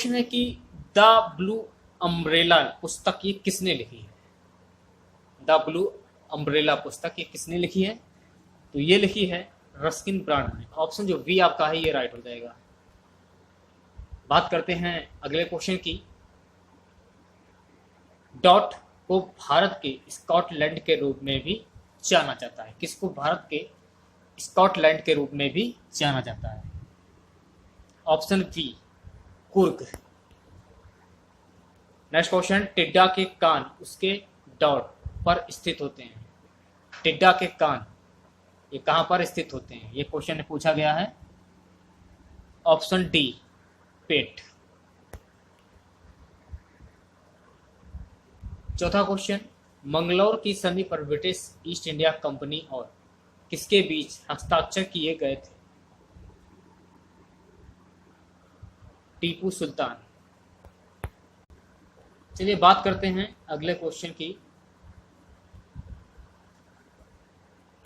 Question है कि the blue umbrella पुस्तक ये किसने लिखी है? द ब्लू अम्ब्रेला पुस्तक ये किसने लिखी है? तो ये लिखी है रस्किन ब्रांड ने। ऑप्शन जो बी आपका है ये राइट हो जाएगा। बात करते हैं अगले क्वेश्चन की। डॉट को भारत के स्कॉटलैंड के रूप में भी जाना जाता है। किसको भारत के स्कॉटलैंड के रूप में भी जाना जाता है? Option B Coorg. Next question, टिड्डा के कान उसके डॉट पर स्थित होते हैं। टिड्डा के कान ये कहां पर स्थित होते हैं? ये क्वेश्चन में पूछा गया है। ऑप्शन डी पेट। चौथा क्वेश्चन, मंगलौर की संधि पर ब्रिटिश ईस्ट इंडिया कंपनी और किसके बीच हस्ताक्षर किए गए थे? टीपू सुल्तान। चलिए बात करते हैं अगले क्वेश्चन की।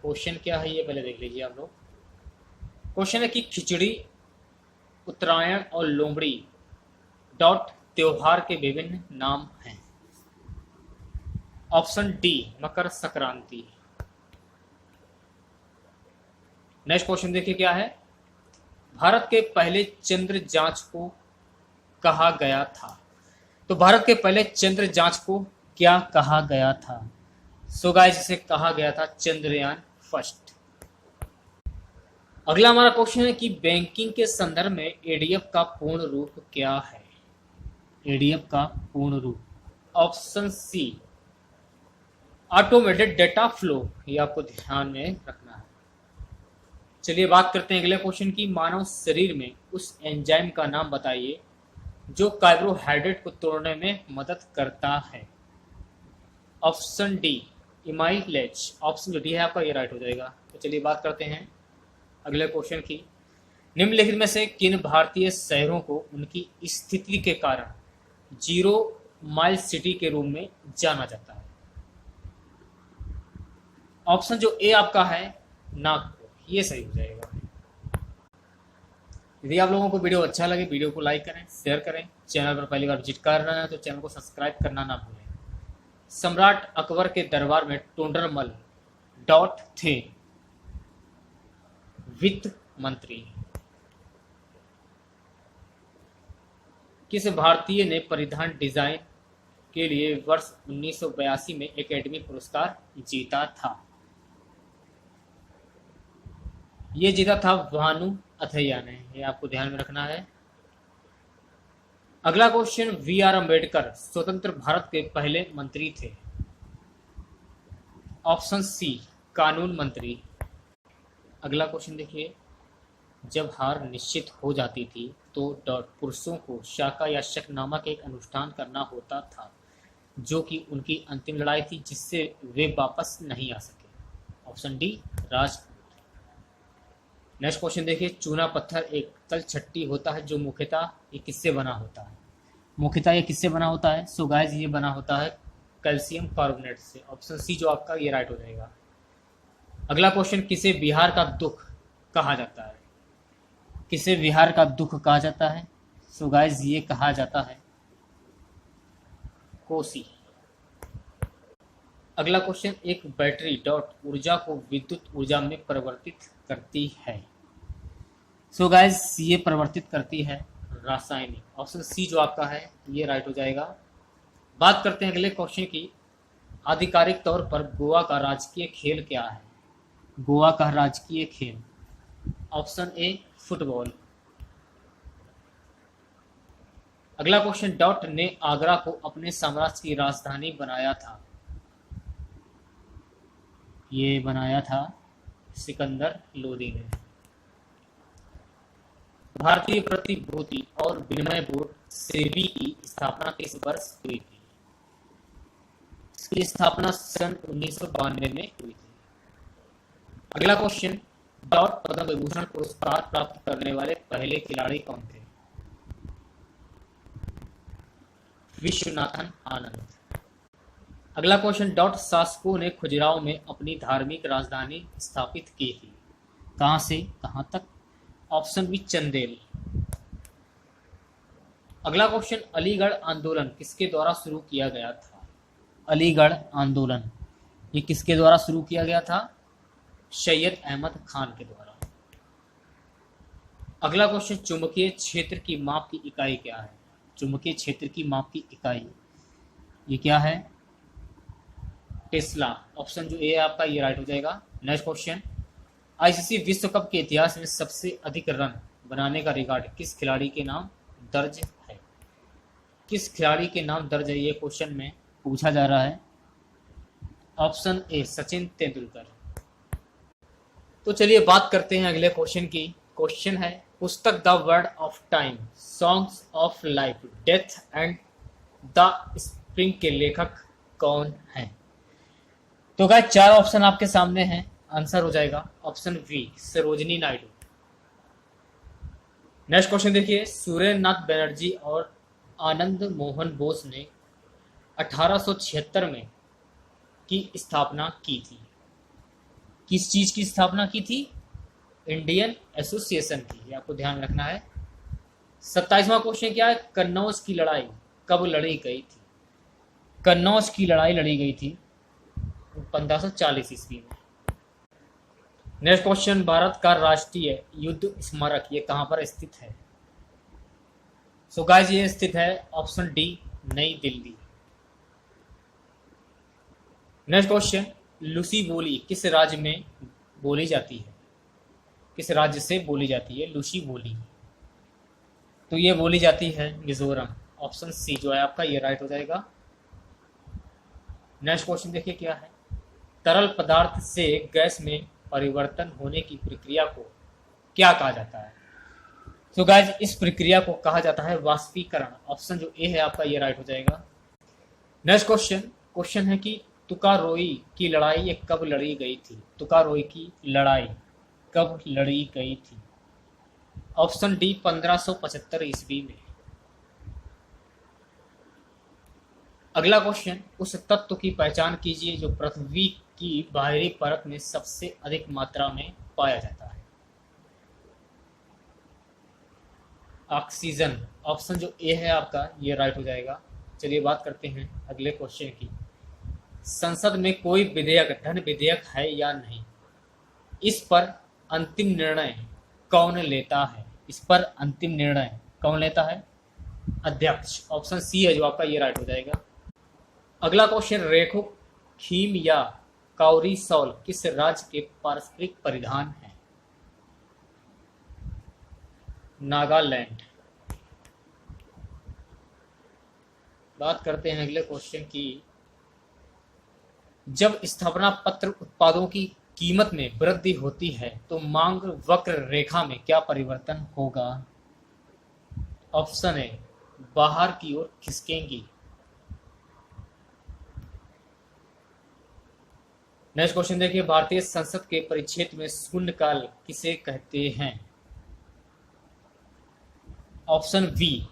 क्वेश्चन क्या है ये पहले देख लीजिए आप लोग। क्वेश्चन है कि खिचड़ी, उत्तरायण और लोमड़ी डॉट त्योहार के विभिन्न नाम हैं। Option D Makar Sankranti. Next question देखिए क्या है। भारत के पहले चंद्र जांच को कहा गया था। तो भारत के पहले चंद्र जांच को क्या कहा गया था? सो गाइस इसे कहा गया था चंद्रयान फर्स्ट। अगला हमारा क्वेश्चन है कि बैंकिंग के संदर्भ में एडीएफ का पूर्ण रूप क्या है? एडीएफ का पूर्ण रूप option C automated data flow. ये आपको ध्यान में रखना है। चलिए बात करते हैं अगले क्वेश्चन की। मानव शरीर में उस एंजाइम का नाम बताइए जो कार्बोहाइड्रेट को तोड़ने में मदद करता है। ऑप्शन डी इमाइलेज। ऑप्शन डी है आपका ये राइट हो जाएगा। तो चलिए बात करते हैं अगले क्वेश्चन की। निम्नलिखित में से किन भारतीय शहरों को उनकी स्थिति के कारण जीरो माइल सिटी के रूप में जाना जाता है? ऑप्शन जो ए आपका है नागपुर, ये सही हो जाएगा। यदि आप लोगों को वीडियो अच्छा लगे वीडियो को लाइक करें, शेयर करें। चैनल पर पहली बार विजिट कर रहे हैं तो चैनल को सब्सक्राइब करना ना भूलें। सम्राट अकबर के दरबार में टोंडरमल डॉट थे वित्त मंत्री। किस भारतीय ने परिधान डिजाइन के लिए वर्ष 1982 में एकेडमी पुरस्कार जीता था? ये जीता था भानु अथैया ने। ये आपको ध्यान में रखना है। अगला क्वेश्चन, वी आर अम्बेडकर स्वतंत्र भारत के पहले मंत्री थे। ऑप्शन सी कानून मंत्री। अगला क्वेश्चन देखिए, जब हार निश्चित हो जाती थी तो पुरुषों को शाका या शक नामक एक अनुष्ठान करना होता था जो कि उनकी अंतिम लड़ाई थी जिससे वे वापस नहीं आ सके। Option D Rajput. Next question देखिए, चूना पत्थर एक तलछट्टी होता है जो मुख्यतः ये किससे बना होता है? मुख्यतः ये किससे बना होता है? सो गाइस ये बना होता है कैल्शियम कार्बोनेट से। ऑप्शन सी जो आपका ये राइट हो जाएगा। अगला क्वेश्चन, किसे बिहार का दुख कहा जाता है? किसे बिहार का दुख कहा जाता है? सो गाइस ये कहा जाता है कोसी। अगला क्वेश्चन, एक बैटरी डॉट ऊर्जा को विद्युत ऊर्जा में परिवर्तित करती है। सो गाइस ये परिवर्तित करती है रासायनिक। ऑप्शन सी जो आपका है ये राइट हो जाएगा। बात करते हैं अगले क्वेश्चन की। आधिकारिक तौर पर गोवा का राजकीय खेल क्या है? गोवा का राजकीय खेल ऑप्शन ए फुटबॉल। अगला क्वेश्चन, डॉट ने आगरा को अपने साम्राज्य की राजधानी बनाया था। ये बनाया था सिकंदर लोदी ने। भारतीय प्रतिभूति और विनिमय बोर्ड सेबी की स्थापना किस वर्ष हुई थी? इसकी स्थापना सन 1992 में हुई थी। अगला क्वेश्चन, डॉट पद्म विभूषण पुरस्कार प्राप्त करने वाले पहले खिलाड़ी कौन थे? विश्वनाथन आनंद। अगला क्वेश्चन, डॉट शासकों ने खजुराहो में अपनी धार्मिक राजधानी स्थापित की थी। कहां से कहां तक? Option B Chandel. अगला क्वेश्चन, अलीगढ़ आंदोलन किसके द्वारा शुरू किया गया था? अलीगढ़ आंदोलन ये किसके द्वारा शुरू किया गया था? सैयद अहमद खान के द्वारा। अगला क्वेश्चन, चुंबकीय क्षेत्र की माप की इकाई क्या है? चुंबकीय क्षेत्र की माप की इकाई ये क्या है? टेस्ला। ऑप्शन जो ए है आपका ये राइट हो जाएगा। नेक्स्ट क्वेश्चन, आईसीसी विश्व कप के इतिहास में सबसे अधिक रन बनाने का रिकॉर्ड किस खिलाड़ी के नाम दर्ज है? किस खिलाड़ी के नाम दर्ज है, ये क्वेश्चन में पूछा जा रहा है। Option A Sachin Tendulkar. तो चलिए बात करते हैं अगले क्वेश्चन की। क्वेश्चन है, पुस्तक the word of time, songs of life, death and the spring के लेखक कौन हैं? तो गाइस 4 ऑप्शन आपके सामने हैं, आंसर हो जाएगा option B Sarojini Naidu. Next question देखिए, सुरेंद्रनाथ बनर्जी और आनंद मोहन बोस ने 1876 में की स्थापना की थी। किस चीज की स्थापना की थी? इंडियन एसोसिएशन की, ये आपको ध्यान रखना है। 27वां क्वेश्चन क्या है, कन्नौज की लड़ाई कब लड़ी गई थी? कन्नौज की लड़ाई लड़ी गई थी 1540 ईस्वी में। नेक्स्ट क्वेश्चन, भारत का राष्ट्रीय युद्ध स्मारक ये कहां पर स्थित है? सो गाइस ये स्थित है ऑप्शन डी नई दिल्ली। नेक्स्ट क्वेश्चन, लूसी बोली किस राज्य में बोली जाती है? किस राज्य से बोली जाती है लूसी बोली? तो ये बोली जाती है मिजोरम। ऑप्शन सी जो है आपका ये राइट हो जाएगा। नेक्स्ट क्वेश्चन देखिए क्या है, तरल पदार्थ से गैस में परिवर्तन होने की प्रक्रिया को क्या कहा जाता है? तो गाइस इस प्रक्रिया को कहा जाता है वाष्पीकरण। ऑप्शन जो ए है आपका ये राइट हो जाएगा। नेक्स्ट क्वेश्चन है कि तुकारोई की लड़ाई ये कब लड़ी गई थी? तुकारोई की लड़ाई कब लड़ी गई थी? ऑप्शन डी 1575 ईस्वी में। अगला क्वेश्चन, उस तत्व की पहचान कीजिए जो पृथ्वी की बाहरी परत में सबसे अधिक मात्रा में पाया जाता है। ऑक्सीजन। ऑप्शन जो ए है आपका ये राइट हो जाएगा। चलिए बात करते हैं अगले क्वेश्चन की। संसद में कोई विधेयक धन विधेयक है या नहीं, इस पर अंतिम निर्णय कौन लेता है? इस पर अंतिम निर्णय कौन लेता है? अध्यक्ष। ऑप्शन सी है जो आपका ये राइट हो जाएगा। अगला क्वेश्चन, रेखो खीम या काउरी सॉल किस राज्य के पारंपरिक परिधान है? नागालैंड। बात करते हैं अगले क्वेश्चन की। जब स्थापना पत्र उत्पादों की कीमत में वृद्धि होती है तो मांग वक्र रेखा में क्या परिवर्तन होगा? ऑप्शन ए बाहर की ओर खिसकेंगी। नेक्स्ट क्वेश्चन देखिए, भारतीय संसद के परिक्षेत्र में शून्यकाल किसे कहते हैं? ऑप्शन बी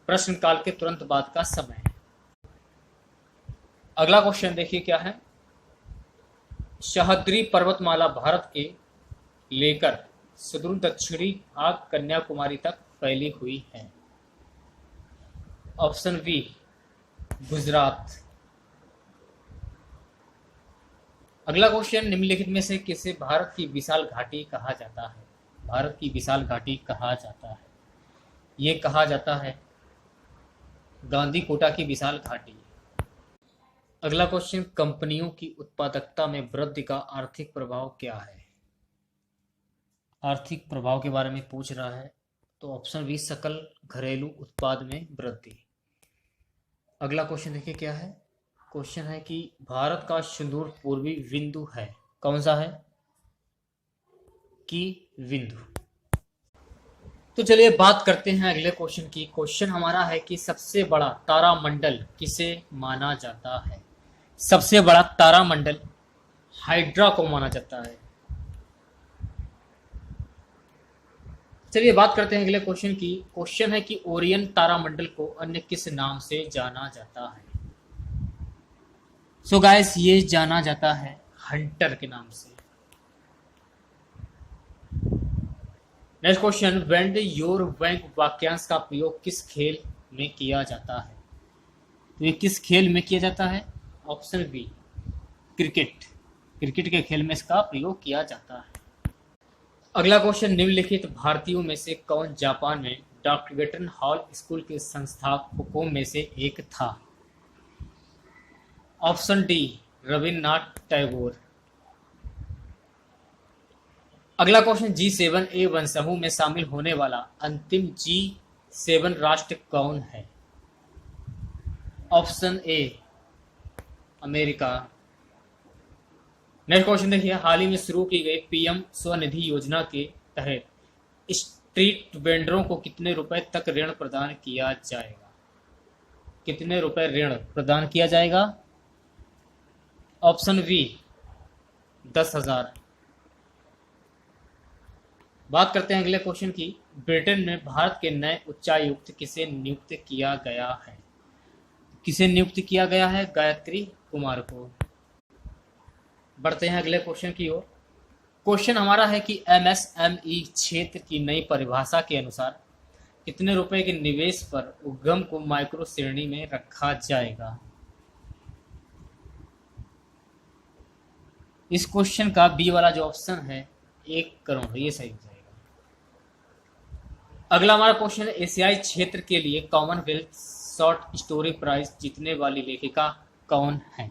प्रश्नकाल के तुरंत बाद का समय। अगला क्वेश्चन देखिए क्या है, सह्याद्री पर्वतमाला भारत के लेकर सुदूर दक्षिणी भाग कन्याकुमारी तक फैली हुई है। Option B Gujarat. अगला क्वेश्चन, निम्नलिखित में से किसे भारत की विशाल घाटी कहा जाता है? भारत की विशाल घाटी कहा जाता है, ये कहा जाता है गांधी कोटा की विशाल घाटी। अगला क्वेश्चन, कंपनियों की उत्पादकता में वृद्धि का आर्थिक प्रभाव क्या है? आर्थिक प्रभाव के बारे में पूछ रहा है, तो ऑप्शन बी सकल घरेलू उत्पाद में वृद्धि। अगला क्वेश्चन देखिए क्या है, क्वेश्चन है कि भारत का सुदूर पूर्वी बिंदु है, कौन सा है? की बिंदु। तो चलिए बात करते हैं अगले क्वेश्चन की। क्वेश्चन हमारा है कि सबसे बड़ा तारामंडल किसे माना जाता है? सबसे बड़ा तारामंडल हाइड्रा को माना जाता है। चलिए बात करते हैं अगले क्वेश्चन की। क्वेश्चन है कि ओरियन तारामंडल को अन्य किस नाम से जाना जाता है? सो गाइस ये जाना जाता है हंटर के नाम से। Next question, wend your bank वाक्यांश का प्रयोग किस खेल में किया जाता है? तो ये किस खेल में किया जाता है? Option B, cricket. क्रिकेट के खेल में इसका प्रयोग किया जाता है। अगला क्वेश्चन, निम्नलिखित भारतीयों में से कौन जापान में डॉक्टरेट हॉल स्कूल के संस्थापकों में से एक था? Option D, Rabindranath Tagore. अगला क्वेश्चन, G7A1 समूह में शामिल होने वाला अंतिम G7 राष्ट्र कौन है? Option A, America. Next question देखिए, हाल ही में शुरू की गई पीएम स्वनिधि योजना के तहत स्ट्रीट वेंडरों को कितने रुपए तक ऋण प्रदान किया जाएगा? कितने रुपए ऋण प्रदान किया जाएगा? Option B, 10,000। बात करते हैं अगले क्वेश्चन की। ब्रिटेन में भारत के नए उच्चायुक्त किसे नियुक्त किया गया है? किसे नियुक्त किया गया है? गायत्री कुमार को। बढ़ते हैं अगले क्वेश्चन की ओर। क्वेश्चन हमारा है कि एमएसएमई क्षेत्र की नई परिभाषा के अनुसार कितने रुपए के निवेश पर उद्यम को माइक्रो श्रेणी में रखा जाएगा? इस क्वेश्चन का बी वाला जो ऑप्शन है 1 करोड़, ये सही हो जाएगा। अगला हमारा क्वेश्चन है, एशियाई क्षेत्र के लिए कॉमनवेल्थ शॉर्ट स्टोरी प्राइज जीतने वाली लेखिका कौन है?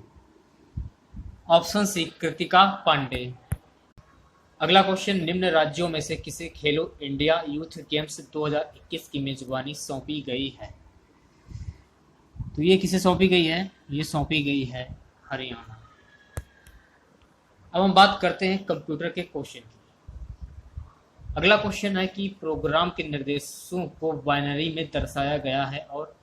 Option C, Kritika Pande. अगला क्वेश्चन, निम्न राज्यों में से किसे खेलो इंडिया यूथ गेम्स 2021 की मेजबानी सौंपी गई है? तो ये किसे सौंपी गई है? ये सौंपी गई है हरियाणा। अब हम बात करते हैं कंप्यूटर के क्वेश्चन की। अगला क्वेश्चन है कि प्रोग्राम के निर्देशों को बाइनरी में दर्शाया गया है और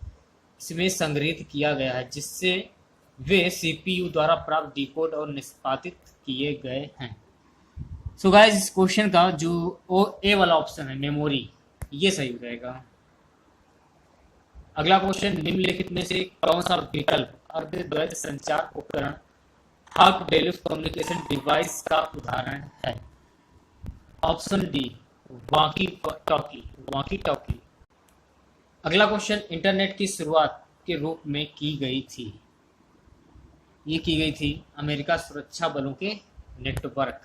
इसमें संग्रहित किया गया है जिससे वे सीपीयू द्वारा प्राप्त डिकोड और निष्पादित किए गए हैं। सो गाइस, इस क्वेश्चन का जो ए वाला ऑप्शन है मेमोरी, ये सही हो जाएगा। अगला क्वेश्चन, निम्नलिखित में से कौन सा विकल्प अर्धद्वैत संचार उपकरण हाफ वैल्यू कम्युनिकेशन डिवाइस का उदाहरण है? Option D, walkie talkie. अगला क्वेश्चन, इंटरनेट की शुरुआत के रूप में की गई थी? ये की गई थी अमेरिका सुरक्षा बलों के नेटवर्क।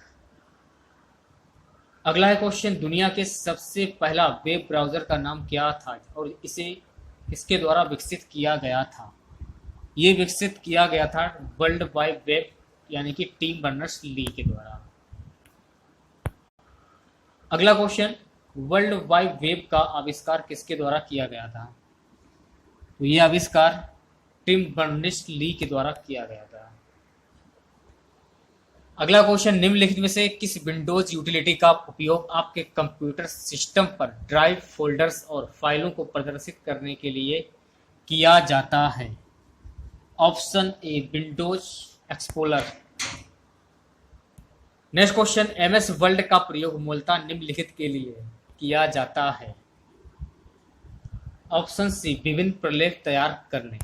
अगला है क्वेश्चन, दुनिया के सबसे पहला वेब ब्राउजर का नाम क्या था और इसे किसके द्वारा विकसित किया गया था? ये विकसित किया गया था वर्ल्ड वाइड वेब यानी कि टिम बर्नर्स-ली के द्वारा। अगला क्वेश्चन, वर्ल्ड वाइड वेब का आविष्कार किसके द्वारा किया गया था? तो ये आविष्कार टिम बर्नर्स-ली के द्वारा किया गया था। अगला क्वेश्चन, निम्नलिखित में से किस विंडोज यूटिलिटी का उपयोग आपके कंप्यूटर सिस्टम पर ड्राइव, फोल्डर्स और फाइलों को प्रदर्शित करने के लिए किया जाता है? Option A, Windows explorer. Next question, MS word का प्रयोग मूलतः निम्नलिखित के लिए किया जाता है? ऑप्शन सी, विभिन्न प्रलेख तैयार करने।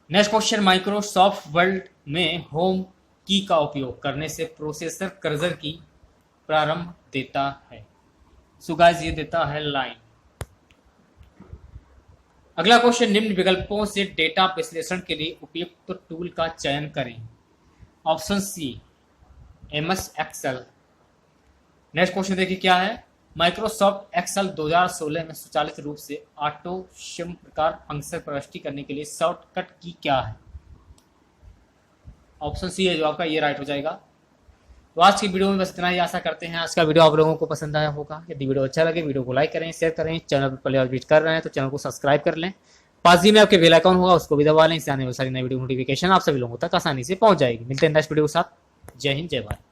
नेक्स्ट क्वेश्चन, माइक्रोसॉफ्ट वर्ड में होम की का उपयोग करने से प्रोसेसर कर्सर की प्रारंभ देता है? सो गाइस, ये देता है लाइन। अगला क्वेश्चन, निम्न विकल्पों से डेटा विश्लेषण के लिए उपयुक्त टूल का चयन करें? Option C, MS Excel. Next question देखिए क्या है, माइक्रोसॉफ्ट एक्सेल 2016 में स्वचालित रूप से ऑटो सम प्रकार फंक्शन प्रविष्टि करने के लिए शॉर्टकट की क्या है? ऑप्शन सी है जो आपका, ये राइट हो जाएगा। तो आज की वीडियो में बस इतना ही। आशा करते हैं आज का वीडियो आप लोगों को पसंद आया होगा। यदि वीडियो अच्छा लगे वीडियो को लाइक करें, शेयर करें। चैनल पर पहले बार विजिट कर रहे हैं तो चैनल को सब्सक्राइब कर लें। पास ही में आपके बेल आइकन होगा, उसको भी दबा लें। इससे आने वाली सारी नई वीडियो नोटिफिकेशन आप सभी लोगों तक आसानी से पहुंच जाएगी। मिलते हैं नेक्स्ट वीडियो के साथ। जय हिंद, जय भारत।